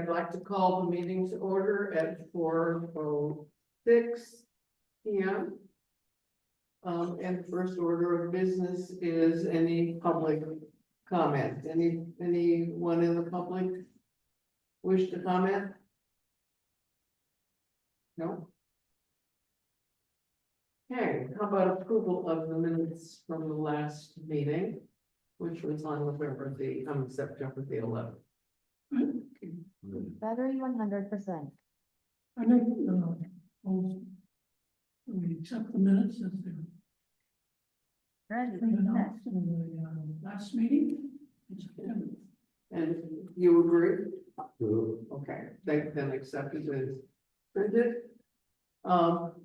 I'd like to call the meeting to order at 4:06 p.m. And the first order of business is any public comment. Anyone in the public wish to comment? No? Okay, how about approval of the minutes from the last meeting, which was on September the 11th. Battery 100%. I think, we accept the minutes as they Ready. were announced in the last meeting. in September. And you agree? Okay, then accepted as printed.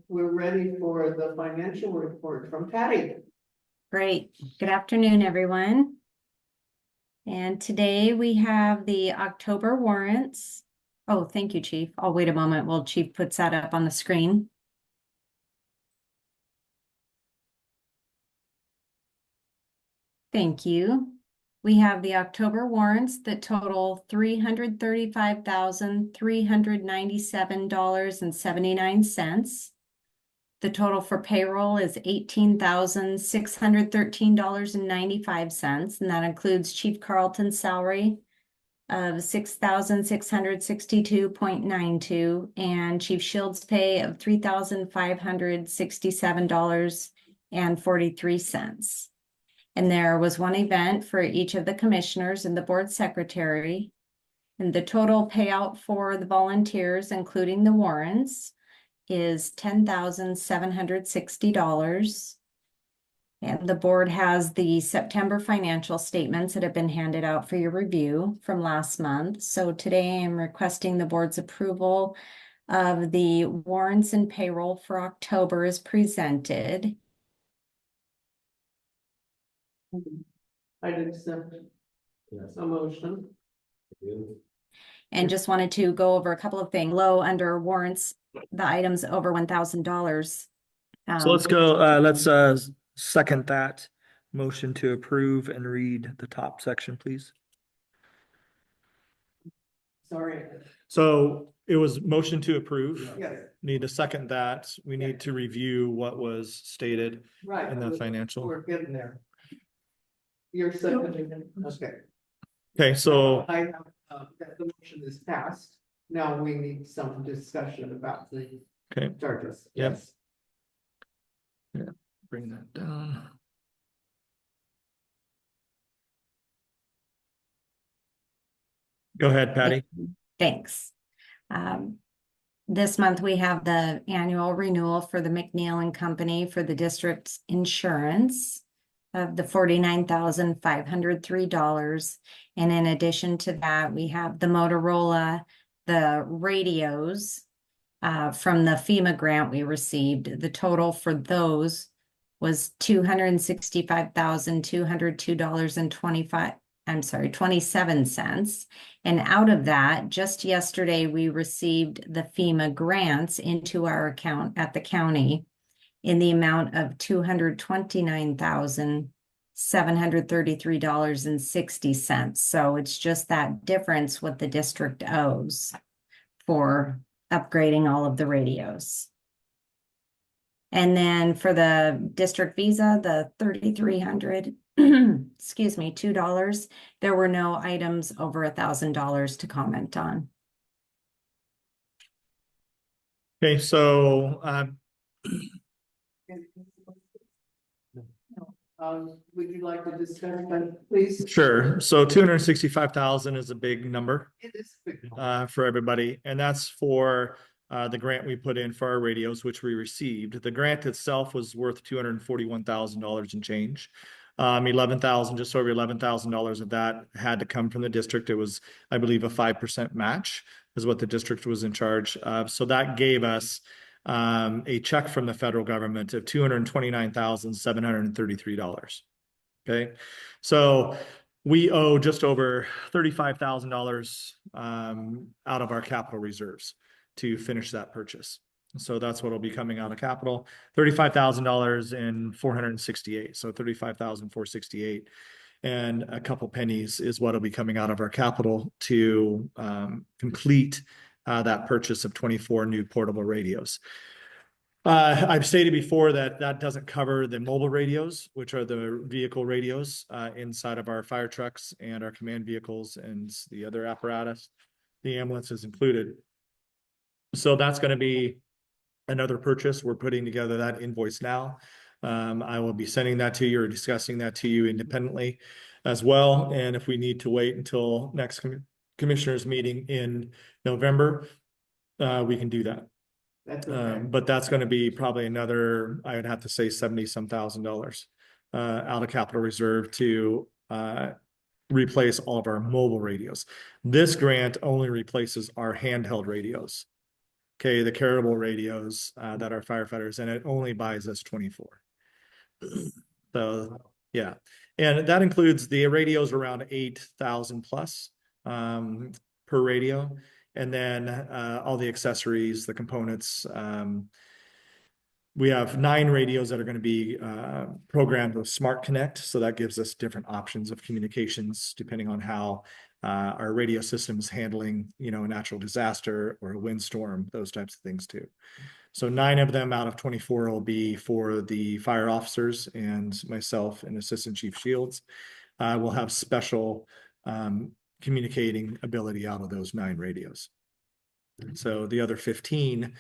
We're ready for the financial report from Patty. Great. Good afternoon, everyone. And today we have the October warrants. Oh, thank you, Chief. I'll wait a moment while Chief puts that up on the screen. Thank you. We have the October warrants that total $335,397.79. The total for payroll is $18,613.95, and that includes Chief Carlton's salary of $6,662.92 and Chief Shields' pay of $3,567.43. And there was one event for each of the commissioners and the board secretary. And the total payout for the volunteers, including the warrants, is $10,760. And the board has the September financial statements that have been handed out for your review from last month. So today I'm requesting the board's approval of the warrants and payroll for October as presented. I'd accept a motion. And just wanted to go over a couple of things. Low under warrants, the items over $1,000. So let's go, let's second that motion to approve and read the top section, please. Sorry. So it was motion to approve. Yes, Need to second that. We need to review what was stated right. in the financial. We're getting there. You're seconding it. Okay. Okay, so I have, that the motion is passed. Now we need some discussion about the okay, charges. Yep. Yes. yeah, bring that down. Go ahead, Patty. Thanks. This month we have the annual renewal for the McNeil and Company for the district's insurance of the $49,503. And in addition to that, we have the Motorola, the radios from the FEMA grant we received. The total for those was $265,202.27. And out of that, just yesterday, we received the FEMA grants into our account at the county in the amount of $229,733.60. So it's just that difference what the district owes for upgrading all of the radios. And then for the district visa, the $3,300, excuse me, $2, there were no items over $1,000 to comment on. Okay, so Would you like to discuss that, please? sure. So 265,000 is a big number It is big. for everybody, and that's for the grant we put in for our radios, which we received. The grant itself was worth $241,000 and change. 11,000, just over $11,000 of that had to come from the district. It was, I believe, a 5% match is what the district was in charge of. So that gave us a check from the federal government of $229,733. Okay, so we owe just over $35,000 out of our capital reserves to finish that purchase. So that's what will be coming out of capital, $35,000 and 468. So $35,468. and a couple pennies is what'll be coming out of our capital to complete that purchase of 24 new portable radios. I've stated before that that doesn't cover the mobile radios, which are the vehicle radios inside of our fire trucks and our command vehicles and the other apparatus. The ambulance is included. So that's going to be another purchase. We're putting together that invoice now. I will be sending that to you or discussing that to you independently as well. And if we need to wait until next commissioners meeting in November, we can do that. That's okay. But that's going to be probably another, I would have to say $70-some thousand out of capital reserve to replace all of our mobile radios. This grant only replaces our handheld radios. Okay, the carryable radios that our firefighters, and it only buys us 24. So yeah, and that includes the radios around 8,000 plus per radio. And then all the accessories, the components. We have 9 radios that are going to be programmed with Smart Connect. So that gives us different options of communications depending on how our radio system is handling, a natural disaster or a windstorm, those types of things too. So 9 of them out of 24 will be for the fire officers, and myself and Assistant Chief Shields will have special communicating ability out of those 9 radios. So the other 15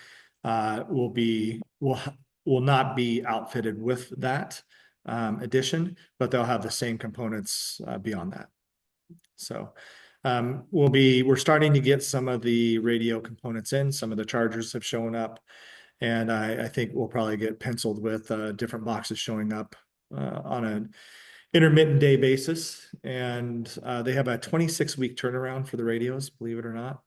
will not be outfitted with that addition, but they'll have the same components beyond that. So we're starting to get some of the radio components in. Some of the chargers have shown up, and I think we'll probably get penciled with different boxes showing up on an intermittent day basis. And they have a 26-week turnaround for the radios, believe it or not.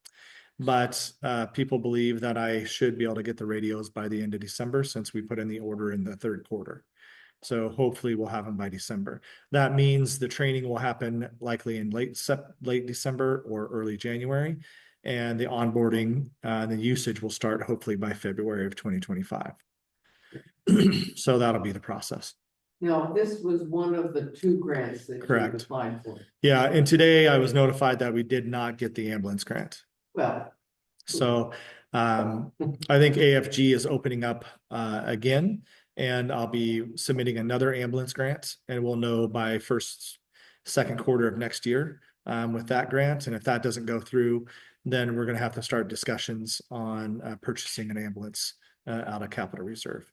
But people believe that I should be able to get the radios by the end of December, since we put in the order in the 3rd quarter. So hopefully we'll have them by December. That means the training will happen likely in late December or early January. And the onboarding, the usage will start hopefully by February of 2025. So that'll be the process. Now, this was one of the 2 grants that you Correct. applied for. Yeah, and today I was notified that we did not get the ambulance grant. Well, So I think AFG is opening up again, and I'll be submitting another ambulance grant, and we'll know by 2nd quarter of next year with that grant. And if that doesn't go through, then we're going to have to start discussions on purchasing an ambulance out of capital reserve.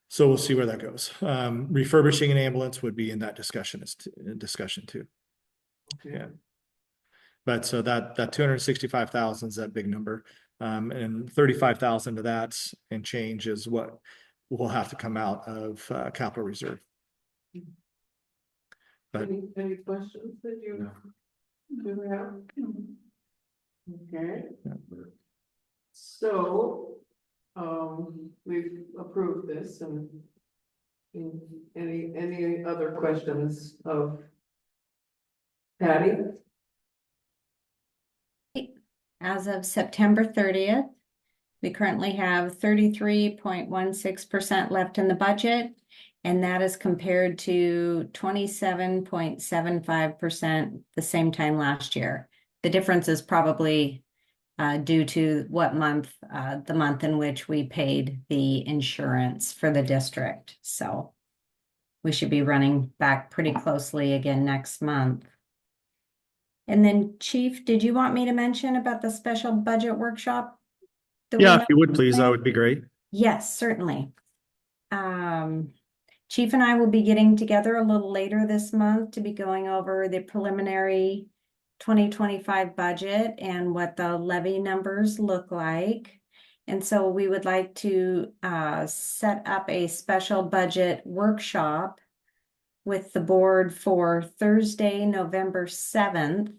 So we'll see where that goes. Refurbishing an ambulance would be in that discussion too. okay. Yeah. But so that 265,000 is that big number. And 35,000 of that and change is what will have to come out of capital reserve. But Any questions that you do have? Okay. Yeah. So, we've approved this, and any other questions of Patty? As of September 30th, we currently have 33.16% left in the budget, and that is compared to 27.75% the same time last year. The difference is probably due to what month, the month in which we paid the insurance for the district. So we should be running back pretty closely again next month. And then, Chief, did you want me to mention about the special budget workshop? yeah, if you would please, that would be great. Yes, certainly. Chief and I will be getting together a little later this month to be going over the preliminary 2025 budget and what the levy numbers look like. And so we would like to set up a special budget workshop with the board for Thursday, November 7th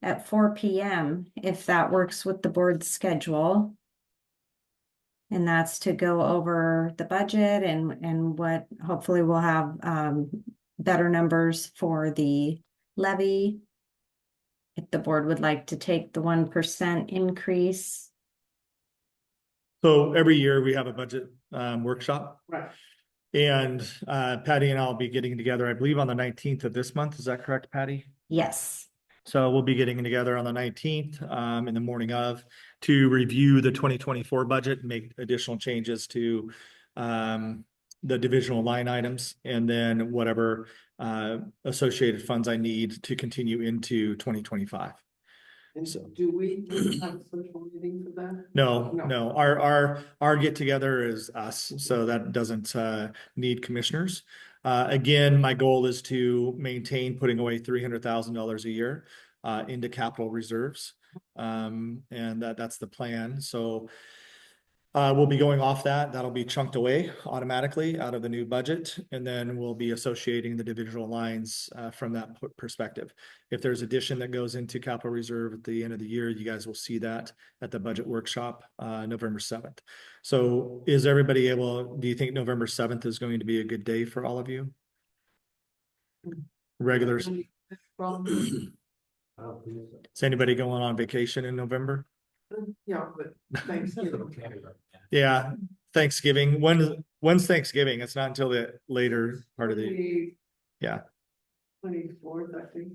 at 4 p.m. if that works with the board's schedule. And that's to go over the budget and what hopefully we'll have better numbers for the levy. If the board would like to take the 1% increase. So every year we have a budget workshop. Right. And Patty and I'll be getting together, I believe, on the 19th of this month. Is that correct, Patty? Yes. So we'll be getting together on the 19th in the morning of to review the 2024 budget and make additional changes to the divisional line items and then whatever associated funds I need to continue into 2025. And So- do we have a special meeting for that? No, No. no, our get together is us, so that doesn't need commissioners. Again, my goal is to maintain putting away $300,000 a year into capital reserves. And that's the plan. So we'll be going off that. That'll be chunked away automatically out of the new budget, and then we'll be associating the divisional lines from that perspective. If there's addition that goes into capital reserve at the end of the year, you guys will see that at the budget workshop, November 7th. So is everybody able, do you think November 7th is going to be a good day for all of you? Regulars? From, Is anybody going on vacation in November? yeah, but Thanksgiving. Yeah, Thanksgiving. When's Thanksgiving? It's not until the later part of the, yeah. 24th, I think.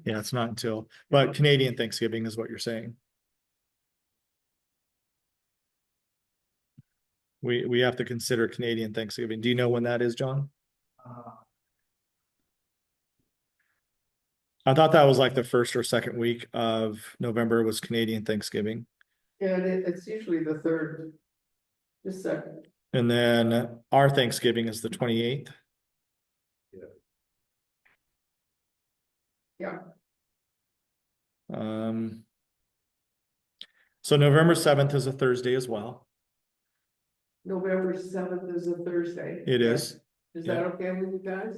Yeah, it's not until, but Canadian Thanksgiving is what you're saying. We have to consider Canadian Thanksgiving. Do you know when that is, John? I thought that was like the first or second week of November was Canadian Thanksgiving. Yeah, it's usually the third, the second. And then our Thanksgiving is the 28th. Yeah, So November 7th is a Thursday as well. November 7th is a Thursday. It is. Is that okay with you guys?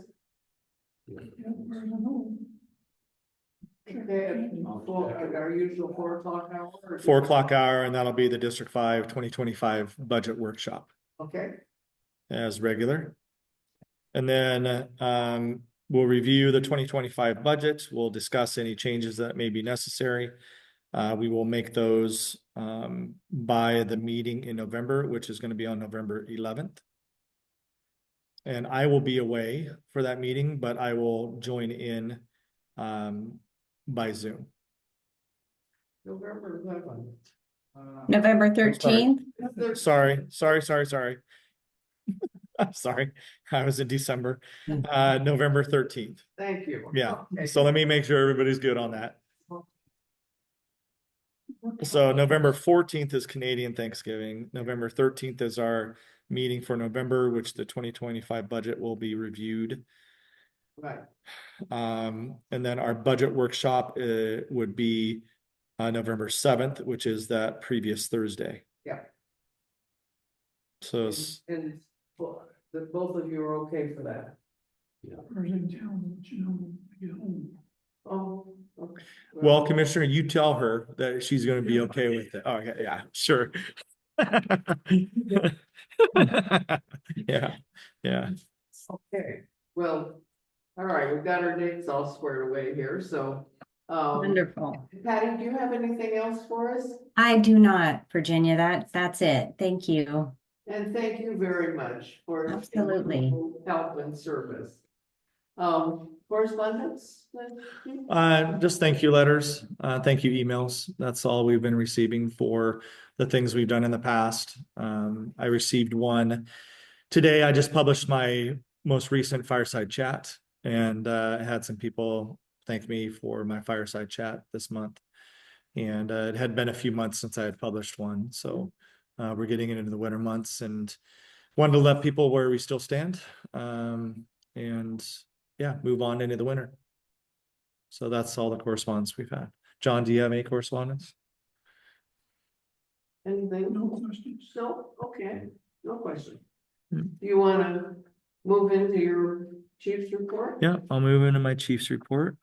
Okay, at our usual 4 o'clock hour? or- 4 o'clock hour, and that'll be the District 5 2025 budget workshop Okay, as regular. And then we'll review the 2025 budget. We'll discuss any changes that may be necessary. We will make those by the meeting in November, which is going to be on November 11th. And I will be away for that meeting, but I will join in by Zoom. November 11th. November 13th. Sorry. I'm sorry. I was in December, November 13th. Thank you. Yeah. Okay. So let me make sure everybody's good on that. So November 14th is Canadian Thanksgiving. November 13th is our meeting for November, which the 2025 budget will be reviewed. Right, And then our budget workshop would be November 7th, which is that previous Thursday. yeah. So And the both of you are okay for that? Where's in town, let you know, when I get home. Oh. Okay. well, Commissioner, you tell her that she's going to be okay with it. Okay, yeah, sure. Yeah, yeah. Okay, well, all right, we've got our dates all squared away here, so. Wonderful. Patty, do you have anything else for us? I do not, Virginia. That's it. Thank you. And thank you very much for. your Absolutely. Help and service. Correspondence? Just thank you letters, thank you emails. That's all we've been receiving for the things we've done in the past. I received one today. I just published my most recent fireside chat and had some people thank me for my fireside chat this month. And it had been a few months since I had published one. So we're getting into the winter months and wanted to let people where we still stand. And yeah, move on into the winter. So that's all the correspondence we've had. John, do you have any correspondence? Anything? No questions. No, okay, no question. Hmm. Do you wanna move into your chief's report? Yeah, I'll move into my chief's report.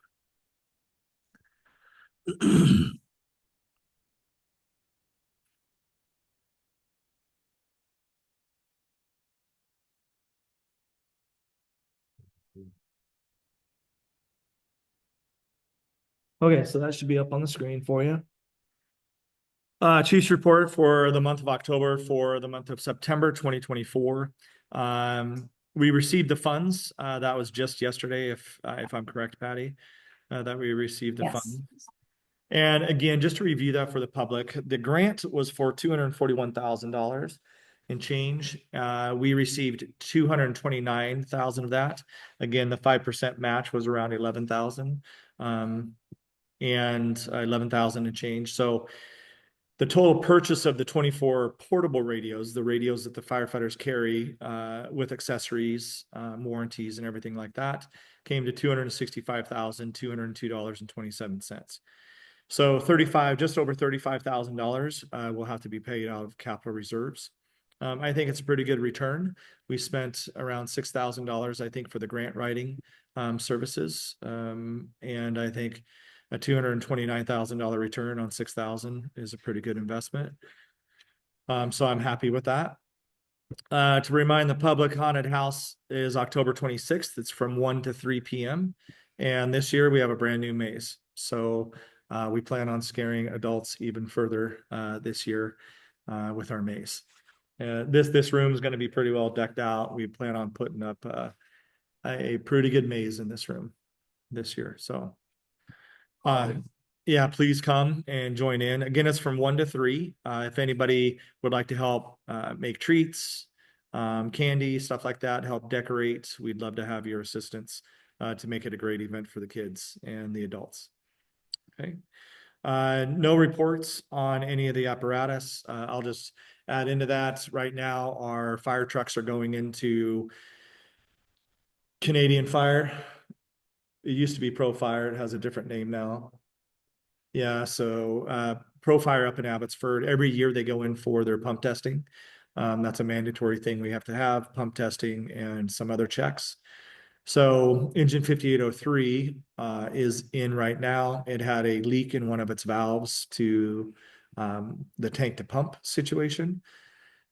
Okay, so that should be up on the screen for you. Chief's report for the month of October, for the month of September 2024. we received the funds. That was just yesterday, if I'm correct, Patty, that we received the Yes. funds. And again, just to review that for the public, the grant was for $241,000 and change. We received 229,000 of that. Again, the 5% match was around 11,000, and 11,000 and change. So the total purchase of the 24 portable radios, the radios that the firefighters carry with accessories, warranties, and everything like that, came to $265,202.27. So just over $35,000 will have to be paid out of capital reserves. I think it's a pretty good return. We spent around $6,000, I think, for the grant writing services, and I think a $229,000 return on 6,000 is a pretty good investment. So I'm happy with that. To remind the public, haunted house is October 26th. It's from 1 to 3 p.m. And this year we have a brand new maze. So we plan on scaring adults even further this year with our maze. This room is going to be pretty well decked out. We plan on putting up a pretty good maze in this room this year. So yeah, please come and join in. Again, it's from 1 to 3. If anybody would like to help make treats, candy, stuff like that, help decorate, we'd love to have your assistance to make it a great event for the kids and the adults. Okay. No reports on any of the apparatus. I'll just add into that. Right now, our fire trucks are going into Canadian Fire. It used to be Pro Fire. It has a different name now. Yeah, so Pro Fire up in Abbotsford, every year they go in for their pump testing. That's a mandatory thing we have to have, pump testing and some other checks. So engine 5803 is in right now. It had a leak in one of its valves to the tank to pump situation.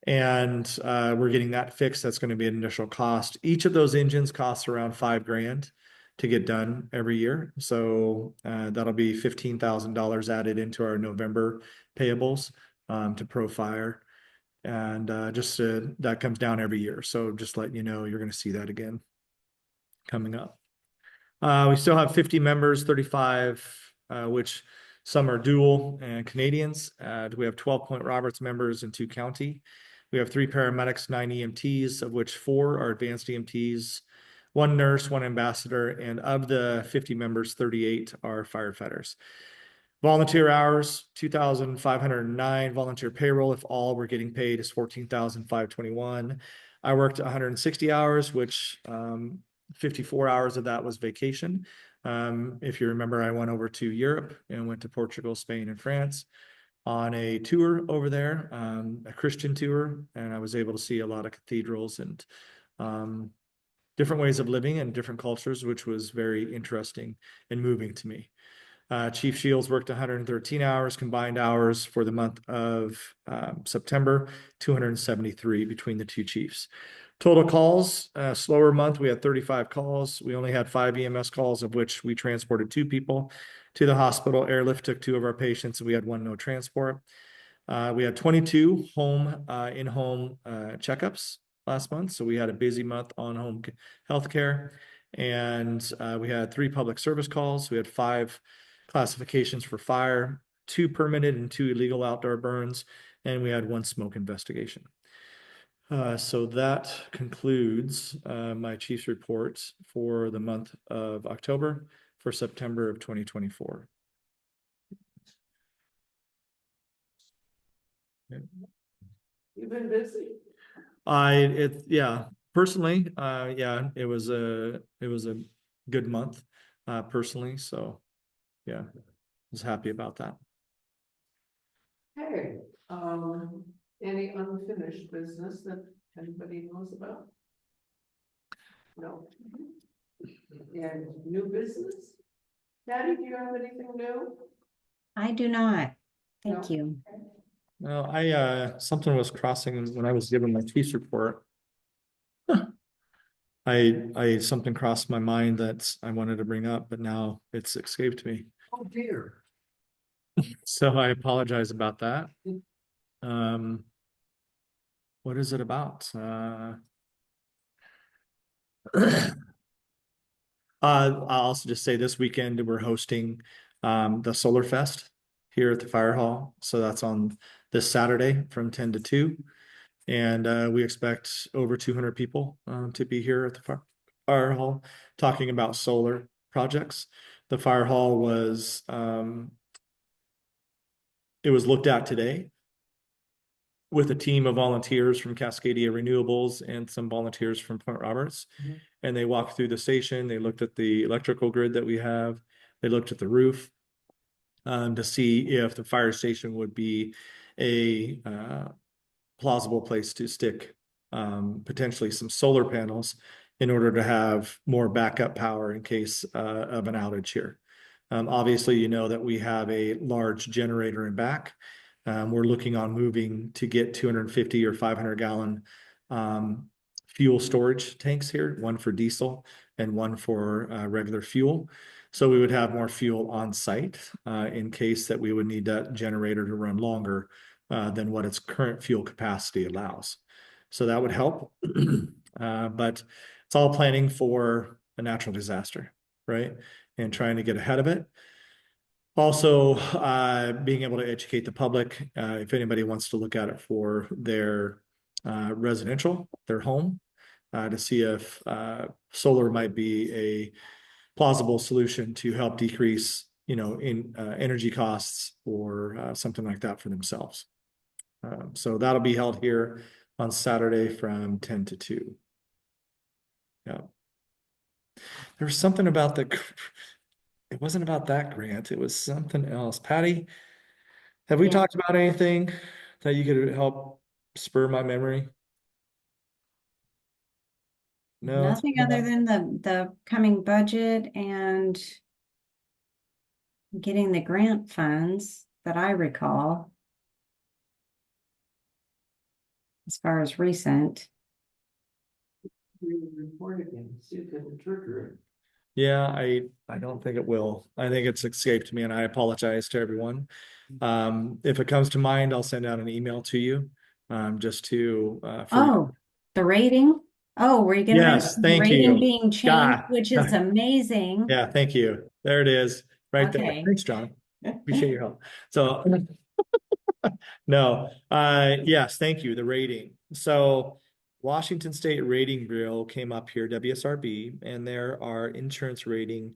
And we're getting that fixed. That's going to be an initial cost. Each of those engines costs around $5,000 to get done every year. So that'll be $15,000 added into our November payables to Pro Fire. And that comes down every year. So just letting you know, you're going to see that again coming up. We still have 50 members, 35, which some are dual and Canadians. We have 12 Point Roberts members in 2 county. We have 3 paramedics, 9 EMTs, of which 4 are advanced EMTs, 1 nurse, 1 ambassador, and of the 50 members, 38 are firefighters. Volunteer hours, 2,509. Volunteer payroll, if all were getting paid, is 14,521. I worked 160 hours, which 54 hours of that was vacation. If you remember, I went over to Europe and went to Portugal, Spain, and France on a tour over there, a Christian tour, and I was able to see a lot of cathedrals and different ways of living and different cultures, which was very interesting and moving to me. Chief Shields worked 113 hours, combined hours for the month of September, 273 between the 2 chiefs. Total calls, slower month, we had 35 calls. We only had 5 EMS calls, of which we transported 2 people to the hospital. Airlift took 2 of our patients, and we had 1 no transport. We had 22 in-home checkups last month. So we had a busy month on home healthcare. And we had 3 public service calls. We had 5 classifications for fire, 2 permitted and 2 illegal outdoor burns, and we had 1 smoke investigation. So that concludes my chief's report for the month of October for September of 2024. You've been busy. Personally, yeah, it was a good month, personally. So yeah, I was happy about that. Hey, any unfinished business that anybody knows about? No. And new business? Patty, do you have anything new? I do not. Thank No. you. Well, something was crossing when I was given my chief's report. Something crossed my mind that I wanted to bring up, but now it's escaped me. Oh, dear. So I apologize about that. What is it about? I'll also just say this weekend, we're hosting the Solar Fest here at the fire hall. So that's on this Saturday from 10 to 2. And we expect over 200 people to be here at the fire hall talking about solar projects. The fire hall was it was looked at today with a team of volunteers from Cascadia Renewables and some volunteers from Point Roberts. And they walked through the station. They looked at the electrical grid that we have. They looked at the roof to see if the fire station would be a plausible place to stick potentially some solar panels in order to have more backup power in case of an outage here. Obviously, you know that we have a large generator in back. We're looking on moving to get 250 or 500 gallon fuel storage tanks here, one for diesel and one for regular fuel. So we would have more fuel on site in case that we would need that generator to run longer than what its current fuel capacity allows. So that would help. But it's all planning for a natural disaster, right? And trying to get ahead of it. Also, being able to educate the public, if anybody wants to look at it for their residential, their home, to see if solar might be a plausible solution to help decrease, in energy costs or something like that for themselves. So that'll be held here on Saturday from 10 to 2. Yeah. There was something about it wasn't about that grant. It was something else. Patty, have we Yeah. talked about anything that you could help spur my memory? No. Nothing other than the coming budget and getting the grant funds that I recall. As far as recent. Report again, see if it'll trigger it. Yeah, I don't think it will. I think it's escaped me and I apologize to everyone. If it comes to mind, I'll send out an email to you. Just to Oh, the rating? Oh, were you gonna Yes, mention the thank rating you. being changed, God. which is amazing? Yeah, thank you. There it is, right there. Okay. Thanks, John. Appreciate your help. So no, yes, thank you. The rating. So Washington State Rating Bureau came up here, WSRB, and there are insurance rating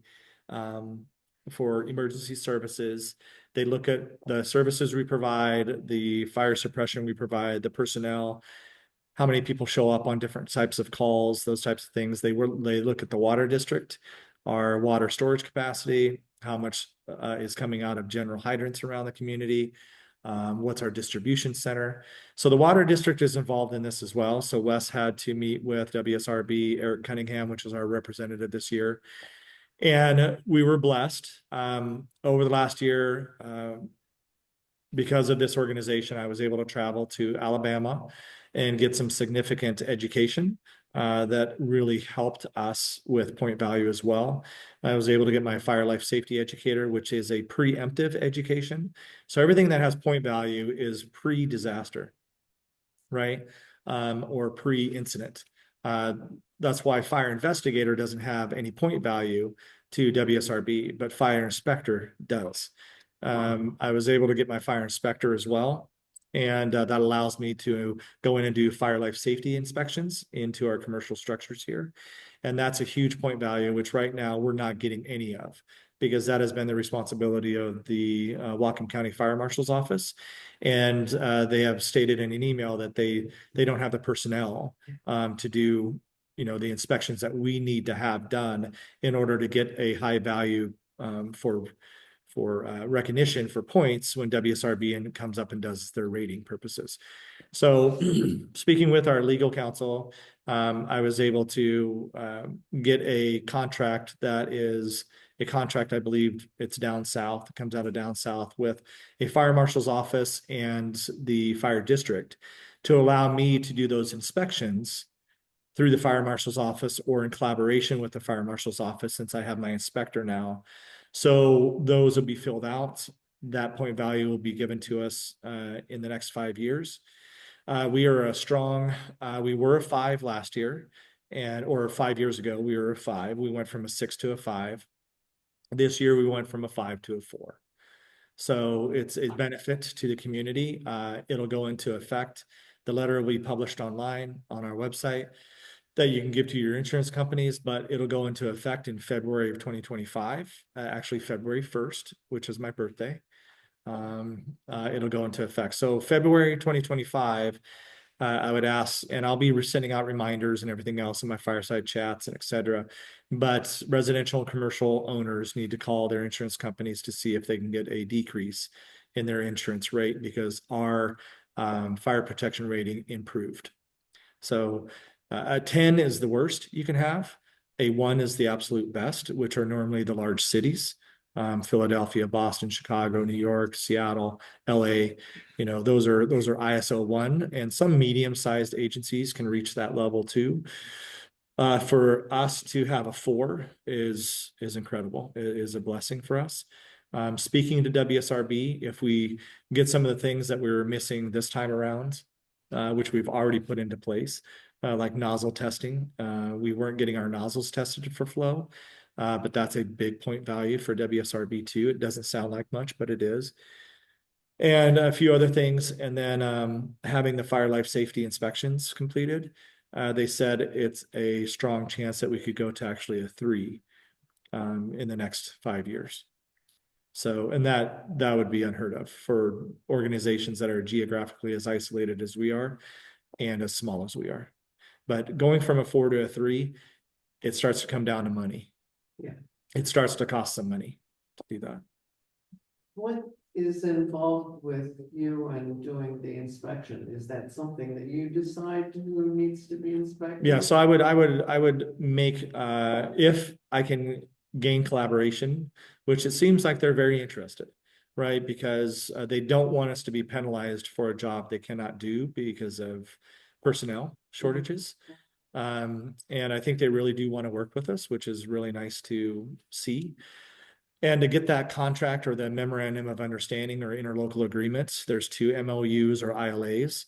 for emergency services. They look at the services we provide, the fire suppression we provide, the personnel, how many people show up on different types of calls, those types of things. They look at the water district, our water storage capacity, how much is coming out of general hydrants around the community, what's our distribution center. So the water district is involved in this as well. So Wes had to meet with WSRB, Eric Cunningham, which was our representative this year. And we were blessed over the last year. Because of this organization, I was able to travel to Alabama and get some significant education that really helped us with point value as well. I was able to get my fire life safety educator, which is a preemptive education. So everything that has point value is pre-disaster, right? Or pre-incident. That's why fire investigator doesn't have any point value to WSRB, but fire inspector does. I was able to get my fire inspector as well. And that allows me to go in and do fire life safety inspections into our commercial structures here. And that's a huge point value, which right now we're not getting any of, because that has been the responsibility of the Whatcom County Fire Marshal's office. And they have stated in an email that they don't have the personnel to do, the inspections that we need to have done in order to get a high value for recognition for points when WSRB comes up and does their rating purposes. So speaking with our legal counsel, I was able to get a contract that is a contract, I believe it's down south, it comes out of down south with a fire marshal's office and the fire district to allow me to do those inspections through the fire marshal's office or in collaboration with the fire marshal's office, since I have my inspector now. So those will be filled out. That point value will be given to us in the next 5 years. We are a strong, we were a 5 last year, or 5 years ago, we were a 5. We went from a 6 to a 5. This year, we went from a 5 to a 4. So it's a benefit to the community. It'll go into effect. The letter will be published online on our website that you can give to your insurance companies, but it'll go into effect in February of 2025, actually February 1st, which is my birthday. It'll go into effect. So February 2025, I would ask, and I'll be sending out reminders and everything else in my fireside chats and et cetera. But residential and commercial owners need to call their insurance companies to see if they can get a decrease in their insurance rate because our fire protection rating improved. So a 10 is the worst you can have. A 1 is the absolute best, which are normally the large cities. Philadelphia, Boston, Chicago, New York, Seattle, LA, those are ISO 1, and some medium-sized agencies can reach that level too. For us to have a 4 is incredible. It is a blessing for us. Speaking to WSRB, if we get some of the things that we were missing this time around, which we've already put into place, like nozzle testing, we weren't getting our nozzles tested for flow. But that's a big point value for WSRB too. It doesn't sound like much, but it is. And a few other things. And then having the fire life safety inspections completed. They said it's a strong chance that we could go to actually a 3 in the next 5 years. So, and that would be unheard of for organizations that are geographically as isolated as we are and as small as we are. But going from a 4 to a 3, it starts to come down to money. Yeah. It starts to cost some money to do that. What is involved with you and doing the inspection? Is that something that you decide who needs to be inspected? Yeah, so I would make if I can gain collaboration, which it seems like they're very interested, right? Because they don't want us to be penalized for a job they cannot do because of personnel shortages. And I think they really do want to work with us, which is really nice to see. And to get that contract or the memorandum of understanding or interlocal agreements, there's 2 MOUs or ILAs.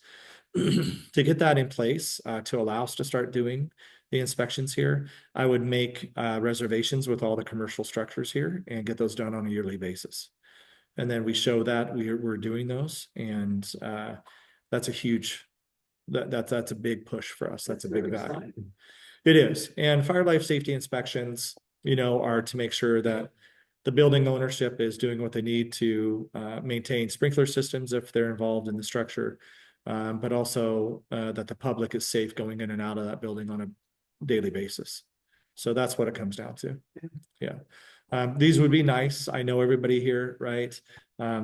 To get that in place to allow us to start doing the inspections here, I would make reservations with all the commercial structures here and get those done on a yearly basis. And then we show that we're doing those, and that's a huge. That's a big push for us. That's a big value. It is. And fire life safety inspections, are to make sure that the building ownership is doing what they need to maintain sprinkler systems if they're involved in the structure, but also that the public is safe going in and out of that building on a daily basis. So that's what it comes down to. Yeah. These would be nice. I know everybody here, right?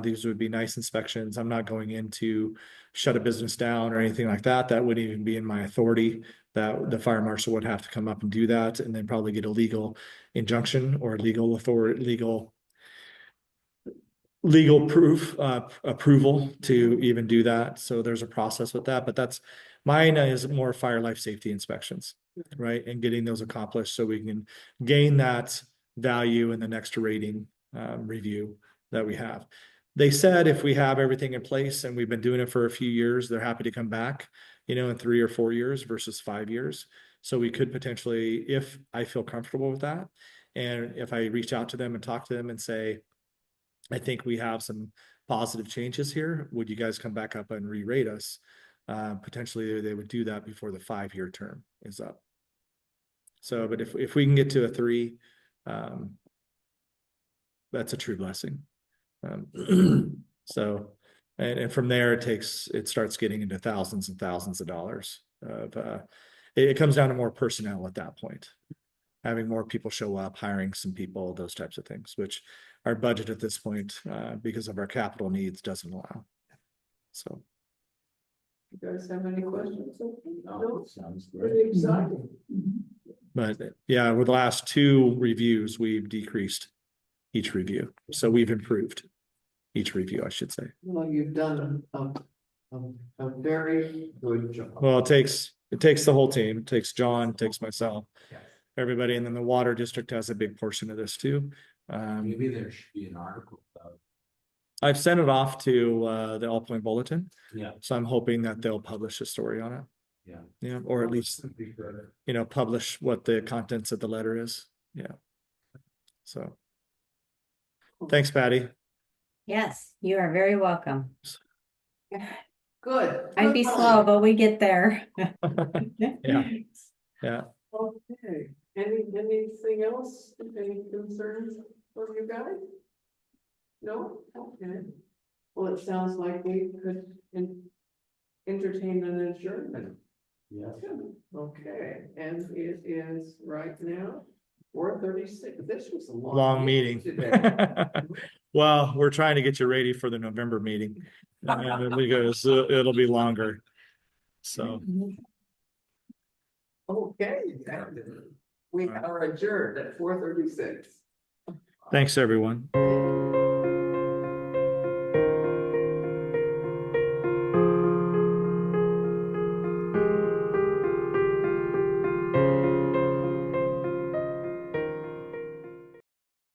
These would be nice inspections. I'm not going in to shut a business down or anything like that. That wouldn't even be in my authority. That the fire marshal would have to come up and do that, and then probably get a legal injunction or legal authority, legal proof, approval to even do that. So there's a process with that, but mine is more fire life safety inspections, right? And getting those accomplished so we can gain that value in the next rating review that we have. They said if we have everything in place and we've been doing it for a few years, they're happy to come back, in 3 or 4 years versus 5 years. So we could potentially, if I feel comfortable with that, and if I reach out to them and talk to them and say, I think we have some positive changes here, would you guys come back up and re-rate us? Potentially they would do that before the 5-year term is up. So, but if we can get to a 3, that's a true blessing. So, and from there it starts getting into thousands and thousands of dollars of, it comes down to more personnel at that point, having more people show up, hiring some people, those types of things, which our budget at this point, because of our capital needs, doesn't allow. So. You guys have any questions? No, sounds Pretty exciting. But yeah, with the last 2 reviews, we've decreased each review. So we've improved each review, I should say. Well, you've done a very good job. Well, it takes the whole team. It takes John, it takes myself, everybody. And then the water district has a big portion of this too. Maybe there should be an article about. I've sent it off to the All Point Bulletin. Yeah. So I'm hoping that they'll publish a story on it. Yeah, or at least, Be good. you know, publish what the contents of the letter is. Yeah. So, thanks, Patty. Yes, you are very welcome. Good. Might be Good. slow, but we get there. Yeah. Yeah. Okay, anything else, any concerns from you guys? No, okay. Well, it sounds like we could entertain an adjournment. Yes. Okay, and it is right now 4:36. This was a Long meeting. today. Well, we're trying to get you ready for the November meeting. Because it'll be longer. So, Okay, we are adjourned at 4:36. thanks, everyone.